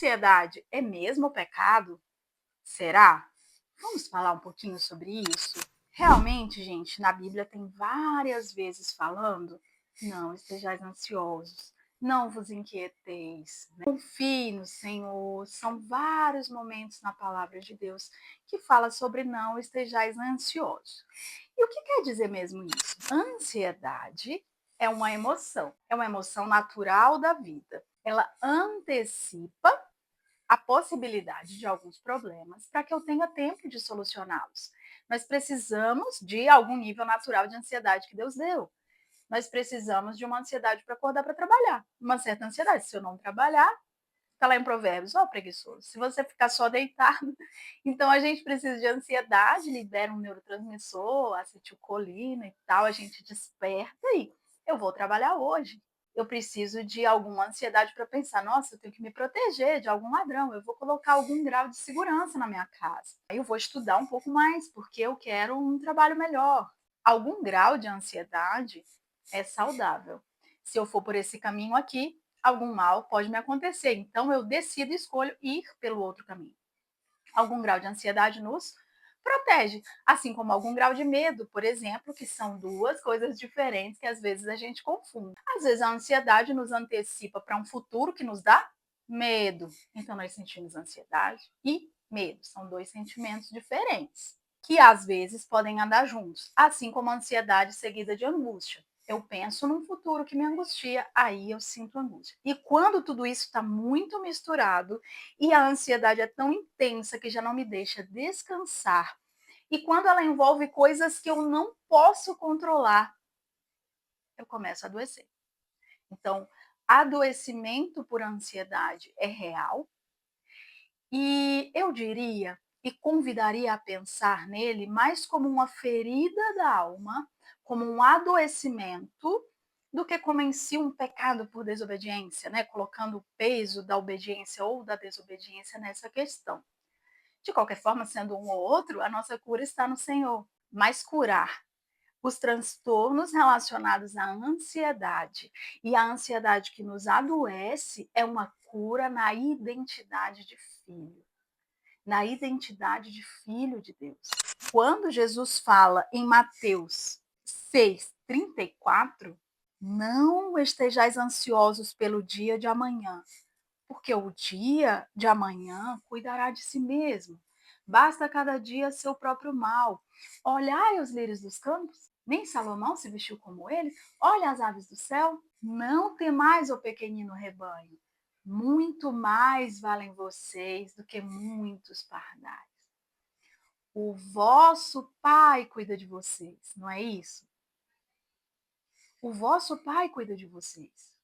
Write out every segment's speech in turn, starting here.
ansiedade é mesmo pecado? Será? Vamos falar um pouquinho sobre isso? Realmente, gente, na Bíblia tem várias vezes falando: não estejais ansiosos, não vos inquieteis, né? Confie no Senhor. São vários momentos na palavra de Deus que fala sobre não estejais ansiosos. E o que quer dizer mesmo isso? Ansiedade é uma emoção natural da vida. Ela antecipa a possibilidade de alguns problemas para que eu tenha tempo de solucioná-los. Nós precisamos de algum nível natural de ansiedade que Deus deu. Nós precisamos de uma ansiedade para acordar para trabalhar. Uma certa ansiedade. Se eu não trabalhar, está lá em Provérbios, ó, preguiçoso. Se você ficar só deitado, então a gente precisa de ansiedade, libera um neurotransmissor, acetilcolina e tal, a gente desperta e eu vou trabalhar hoje. Eu preciso de alguma ansiedade para pensar, nossa, eu tenho que me proteger de algum ladrão, eu vou colocar algum grau de segurança na minha casa. Aí eu vou estudar um pouco mais, porque eu quero um trabalho melhor. Algum grau de ansiedade é saudável. Se eu for por esse caminho aqui, algum mal pode me acontecer. Então eu decido e escolho ir pelo outro caminho. Algum grau de ansiedade nos protege, assim como algum grau de medo, por exemplo, que são duas coisas diferentes que às vezes a gente confunde. Às vezes a ansiedade nos antecipa para um futuro que nos dá medo. Então nós sentimos ansiedade e medo, são dois sentimentos diferentes, que às vezes podem andar juntos, assim como a ansiedade seguida de angústia. Eu penso num futuro que me angustia, aí eu sinto angústia. E quando tudo isso está muito misturado e a ansiedade é tão intensa que já não me deixa descansar, e quando ela envolve coisas que eu não posso controlar, eu começo a adoecer. Então, adoecimento por ansiedade é real, e eu diria e convidaria a pensar nele mais como uma ferida da alma, como um adoecimento, do que como em si um pecado por desobediência, né? Colocando o peso da obediência ou da desobediência nessa questão. De qualquer forma, sendo um ou outro, a nossa cura está no Senhor. Mas curar os transtornos relacionados à ansiedade e a ansiedade que nos adoece é uma cura na identidade de filho, na identidade de filho de Deus. Quando Jesus fala em Mateus 6:34, não estejais ansiosos pelo dia de amanhã, porque o dia de amanhã cuidará de si mesmo. Basta cada dia seu próprio mal. Olhai os lírios dos campos, nem Salomão se vestiu como eles. Olha as aves do céu, não temais, ó pequenino rebanho. Muito mais valem vocês do que muitos pardais. O vosso Pai cuida de vocês, não é isso? O vosso Pai cuida de vocês.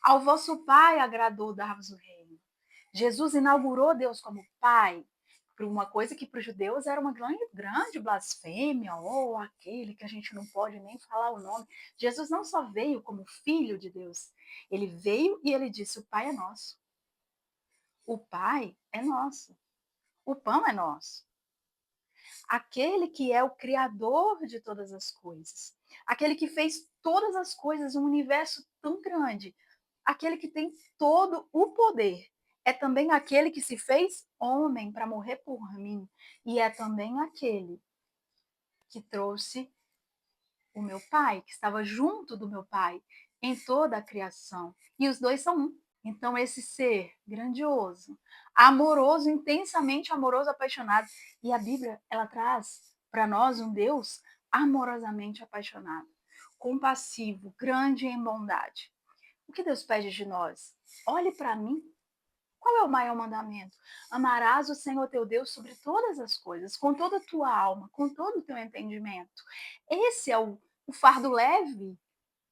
Ao vosso Pai agradou dar-vos o reino. Jesus inaugurou Deus como Pai, por uma coisa que para os judeus era uma grande blasfêmia, ou aquele que a gente não pode nem falar o nome. Jesus não só veio como Filho de Deus, ele veio e ele disse: o Pai é nosso. O Pai é nosso. O pão é nosso. Aquele que é o Criador de todas as coisas, aquele que fez todas as coisas, um universo tão grande, aquele que tem todo o poder, é também aquele que se fez homem para morrer por mim, e é também aquele que trouxe o meu pai, que estava junto do meu pai em toda a criação, e os dois são um. Então, esse ser grandioso, amoroso, intensamente amoroso, apaixonado. E a Bíblia, ela traz para nós um Deus amorosamente apaixonado, compassivo, grande em bondade. O que Deus pede de nós? Olhe para mim. Qual é o maior mandamento? Amarás o Senhor teu Deus sobre todas as coisas, com toda a tua alma, com todo o teu entendimento. Esse é o fardo leve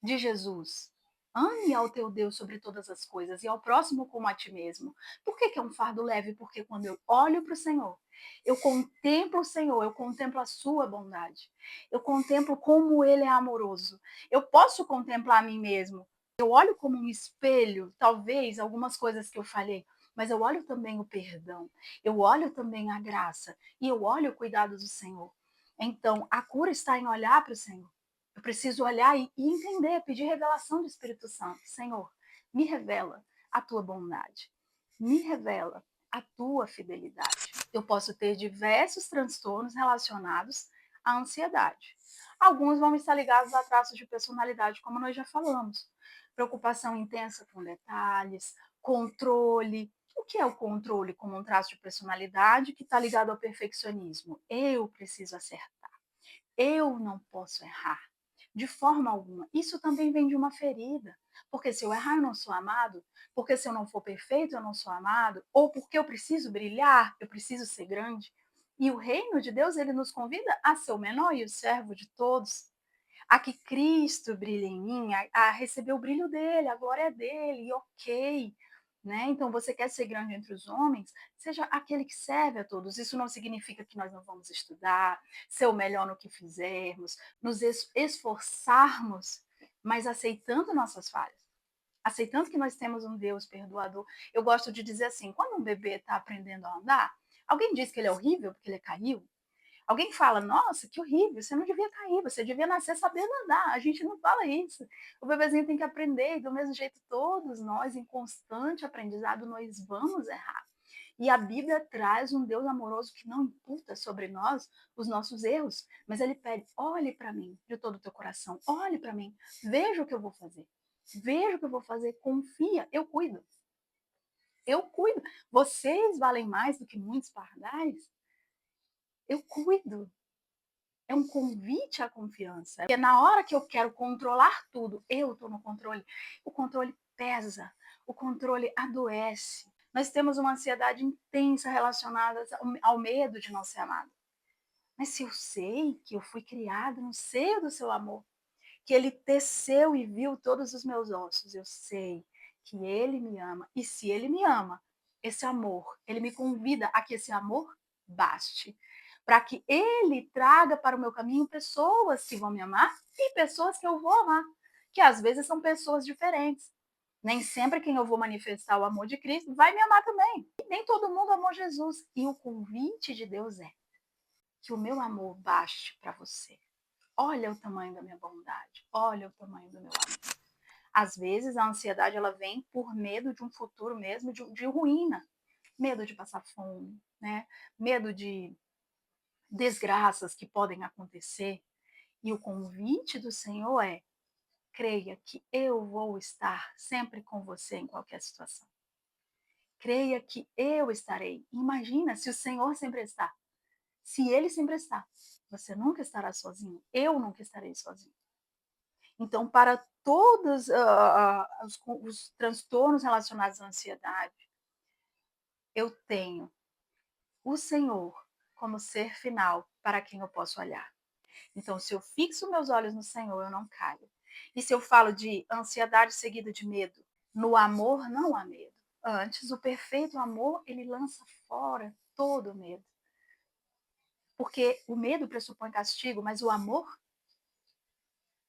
de Jesus. Ame ao teu Deus sobre todas as coisas e ao próximo como a ti mesmo. Por que é um fardo leve? Porque quando eu olho para o Senhor, eu contemplo o Senhor, eu contemplo a sua bondade, eu contemplo como Ele é amoroso. Eu posso contemplar a mim mesmo. Eu olho como um espelho, talvez, algumas coisas que eu falhei, mas eu olho também o perdão, eu olho também a graça e eu olho o cuidado do Senhor. Então, a cura está em olhar para o Senhor. Eu preciso olhar e entender, pedir revelação do Espírito Santo. Senhor, me revela a tua bondade. me revela a tua fidelidade. Eu posso ter diversos transtornos relacionados à ansiedade. Alguns vão estar ligados a traços de personalidade, como nós já falamos. Preocupação intensa com detalhes, controle. O que é o controle como um traço de personalidade que está ligado ao perfeccionismo? Eu preciso acertar. Eu não posso errar. De forma alguma. Isso também vem de uma ferida. Porque se eu errar, eu não sou amado. Porque se eu não for perfeito, eu não sou amado. Ou porque eu preciso brilhar, eu preciso ser grande. E o reino de Deus, ele nos convida a ser o menor e o servo de todos. A que Cristo brilhe em mim, a receber o brilho dele, a glória dele, e ok. Né? Então, você quer ser grande entre os homens? Seja aquele que serve a todos. Isso não significa que nós não vamos estudar, ser o melhor no que fizermos, nos esforçarmos, mas aceitando nossas falhas. Aceitando que nós temos um Deus perdoador. Eu gosto de dizer assim: quando um bebê está aprendendo a andar, alguém diz que ele é horrível porque ele caiu? Alguém fala, nossa, que horrível, você não devia cair, você devia nascer sabendo andar. A gente não fala isso. O bebezinho tem que aprender, e do mesmo jeito, todos nós, em constante aprendizado, nós vamos errar. E a Bíblia traz um Deus amoroso que não imputa sobre nós os nossos erros, mas ele pede: olhe para mim de todo o teu coração, olhe para mim, veja o que eu vou fazer. Veja o que eu vou fazer, confia, eu cuido. Eu cuido. Vocês valem mais do que muitos pardais. Eu cuido. É um convite à confiança. Porque na hora que eu quero controlar tudo, eu estou no controle. O controle pesa, o controle adoece. Nós temos uma ansiedade intensa relacionada ao medo de não ser amado. Mas se eu sei que eu fui criada no seio do seu amor, que ele teceu e viu todos os meus ossos, eu sei que ele me ama. E se ele me ama, esse amor, ele me convida a que esse amor baste. Para que ele traga para o meu caminho pessoas que vão me amar e pessoas que eu vou amar. Que às vezes são pessoas diferentes. Nem sempre quem eu vou manifestar o amor de Cristo vai me amar também. E nem todo mundo amou Jesus. E o convite de Deus é que o meu amor baste para você. Olha o tamanho da minha bondade, olha o tamanho do meu amor. Às vezes a ansiedade ela vem por medo de um futuro mesmo, de ruína, medo de passar fome, né? Medo de desgraças que podem acontecer. E o convite do Senhor é: creia que eu vou estar sempre com você em qualquer situação. Creia que eu estarei. Imagina se o Senhor sempre está. Se Ele sempre está, você nunca estará sozinho. Eu nunca estarei sozinho. Então, para todos os transtornos relacionados à ansiedade, eu tenho o Senhor como ser final para quem eu posso olhar. Então, se eu fixo meus olhos no Senhor, eu não caio. E se eu falo de ansiedade seguida de medo, no amor não há medo. Antes, o perfeito amor, ele lança fora todo o medo. Porque o medo pressupõe castigo, mas o amor,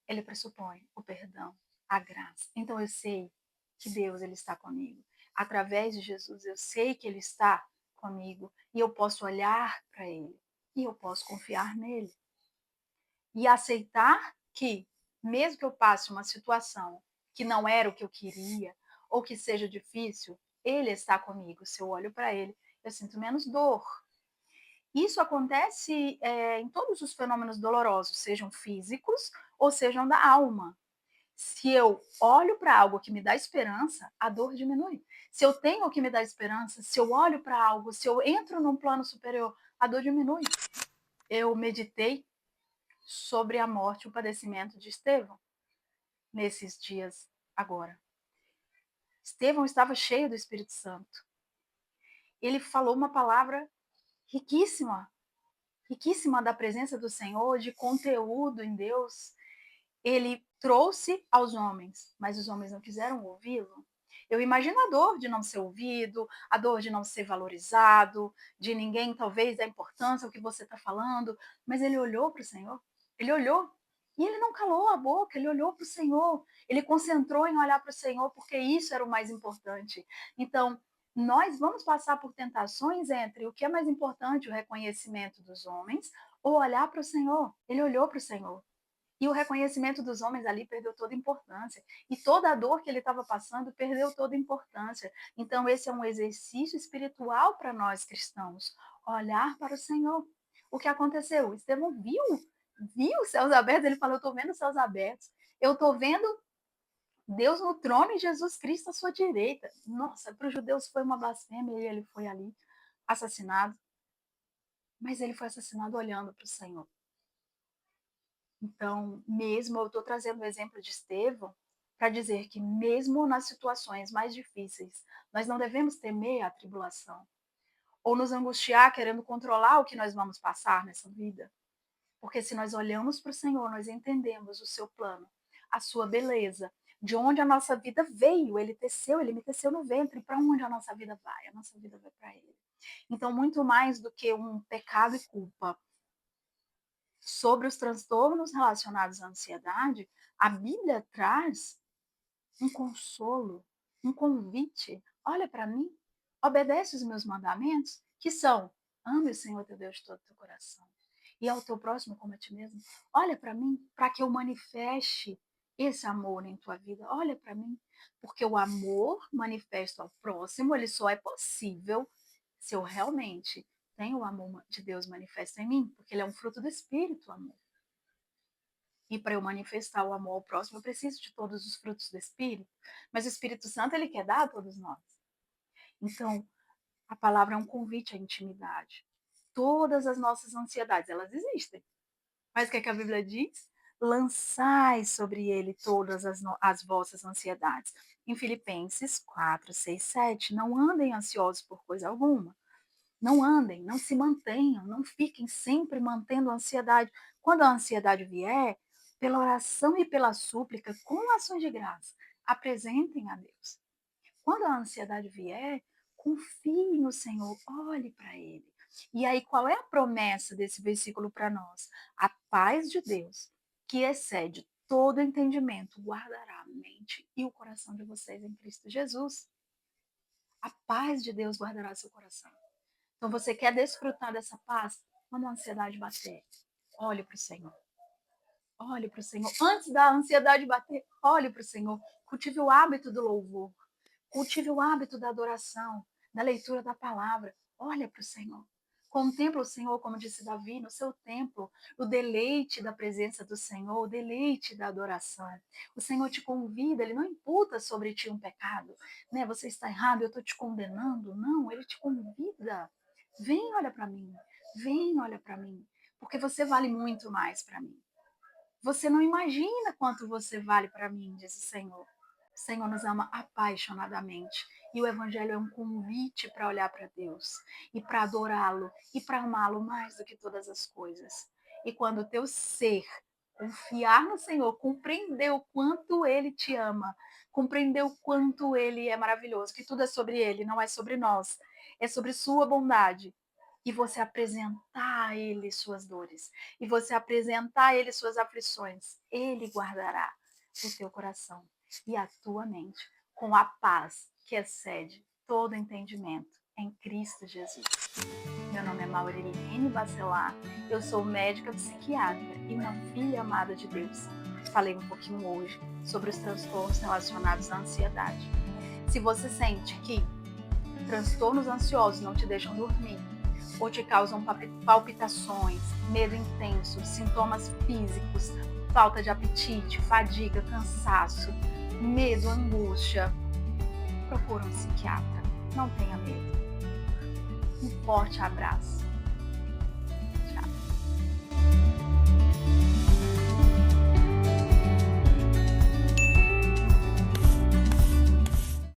ele pressupõe o perdão, a graça. Então eu sei que Deus ele está comigo. Através de Jesus eu sei que ele está comigo e eu posso olhar para ele e eu posso confiar nele e aceitar que mesmo que eu passe uma situação que não era o que eu queria ou que seja difícil, ele está comigo. Se eu olho para ele, eu sinto menos dor. Isso acontece em todos os fenômenos dolorosos, sejam físicos ou sejam da alma. Se eu olho para algo que me dá esperança, a dor diminui. Se eu tenho o que me dá esperança, se eu olho para algo, se eu entro num plano superior, a dor diminui. Eu meditei sobre a morte e o padecimento de Estevão nesses dias agora. Estevão estava cheio do Espírito Santo. Ele falou uma palavra riquíssima, riquíssima da presença do Senhor, de conteúdo em Deus. Ele trouxe aos homens, mas os homens não quiseram ouvi-lo. Eu imagino a dor de não ser ouvido, a dor de não ser valorizado, de ninguém talvez dar importância ao que você está falando, mas ele olhou para o Senhor, ele olhou, e ele não calou a boca, ele olhou para o Senhor, ele concentrou em olhar para o Senhor, porque isso era o mais importante. Então, nós vamos passar por tentações entre o que é mais importante, o reconhecimento dos homens, ou olhar para o Senhor. Ele olhou para o Senhor. E o reconhecimento dos homens ali perdeu toda importância. E toda a dor que ele estava passando perdeu toda importância. Então, esse é um exercício espiritual para nós cristãos. Olhar para o Senhor. O que aconteceu? Estevão viu os céus abertos. Ele falou: eu estou vendo os céus abertos. Eu estou vendo Deus no trono e Jesus Cristo à sua direita. Nossa, para os judeus foi uma blasfêmia e ele foi ali assassinado. Mas ele foi assassinado olhando para o Senhor. Então, mesmo eu estou trazendo o exemplo de Estevão para dizer que mesmo nas situações mais difíceis, nós não devemos temer a tribulação ou nos angustiar querendo controlar o que nós vamos passar nessa vida. Porque se nós olhamos para o Senhor, nós entendemos o seu plano, a sua beleza, de onde a nossa vida veio, ele teceu, ele me teceu no ventre, para onde a nossa vida vai? A nossa vida vai para ele. Então, muito mais do que um pecado e culpa, sobre os transtornos relacionados à ansiedade, a Bíblia traz um consolo, um convite. Olha para mim, obedece os meus mandamentos, que são: ame o Senhor teu Deus de todo o teu coração e ao teu próximo como a ti mesmo. Olha para mim, para que eu manifeste esse amor em tua vida. Olha para mim, porque o amor manifesto ao próximo, ele só é possível se eu realmente tenho o amor de Deus manifesto em mim, porque ele é um fruto do Espírito, o amor. E para eu manifestar o amor ao próximo, eu preciso de todos os frutos do Espírito. Mas o Espírito Santo, ele quer dar a todos nós. Então, a palavra é um convite à intimidade. Todas as nossas ansiedades, elas existem. Mas o que, é que a Bíblia diz? Lançai sobre ele todas as vossas ansiedades. Em Filipenses 4, 6, 7, não andem ansiosos por coisa alguma. Não andem, não se mantenham, não fiquem sempre mantendo a ansiedade. Quando a ansiedade vier, pela oração e pela súplica, com ações de graça, apresentem a Deus. Quando a ansiedade vier, confie no Senhor, olhe para Ele. E aí, qual é a promessa desse versículo para nós? A paz de Deus, que excede todo entendimento, guardará a mente e o coração de vocês em Cristo Jesus. A paz de Deus guardará seu coração. Então, você quer desfrutar dessa paz? Quando a ansiedade bater, olhe para o Senhor. Olhe para o Senhor. Antes da ansiedade bater, olhe para o Senhor. Cultive o hábito do louvor. Cultive o hábito da adoração, da leitura da palavra. Olha para o Senhor. Contempla o Senhor, como disse Davi, no seu templo, o deleite da presença do Senhor, o deleite da adoração. O Senhor te convida, Ele não imputa sobre ti um pecado, né? Você está errado, eu estou te condenando. Não, Ele te convida. Vem, olha para mim. Vem, olha para mim. Porque você vale muito mais para mim. Você não imagina quanto você vale para mim, diz o Senhor. O Senhor nos ama apaixonadamente. E o Evangelho é um convite para olhar para Deus e para adorá-lo e para amá-lo mais do que todas as coisas. E quando o teu ser confiar no Senhor, compreender o quanto Ele te ama, compreender o quanto Ele é maravilhoso, que tudo é sobre Ele, não é sobre nós, é sobre Sua bondade. E você apresentar a Ele suas dores, e você apresentar a Ele suas aflições, Ele guardará o teu coração e a tua mente com a paz que excede todo entendimento em Cristo Jesus. Meu nome é Maurilene Bacelar, eu sou médica psiquiatra e uma filha amada de Deus. Falei um pouquinho hoje sobre os transtornos relacionados à ansiedade. Se você sente que transtornos ansiosos não te deixam dormir, ou te causam palpitações, medo intenso, sintomas físicos, falta de apetite, fadiga, cansaço, medo, angústia, procura um psiquiatra. Não tenha medo. Um forte abraço.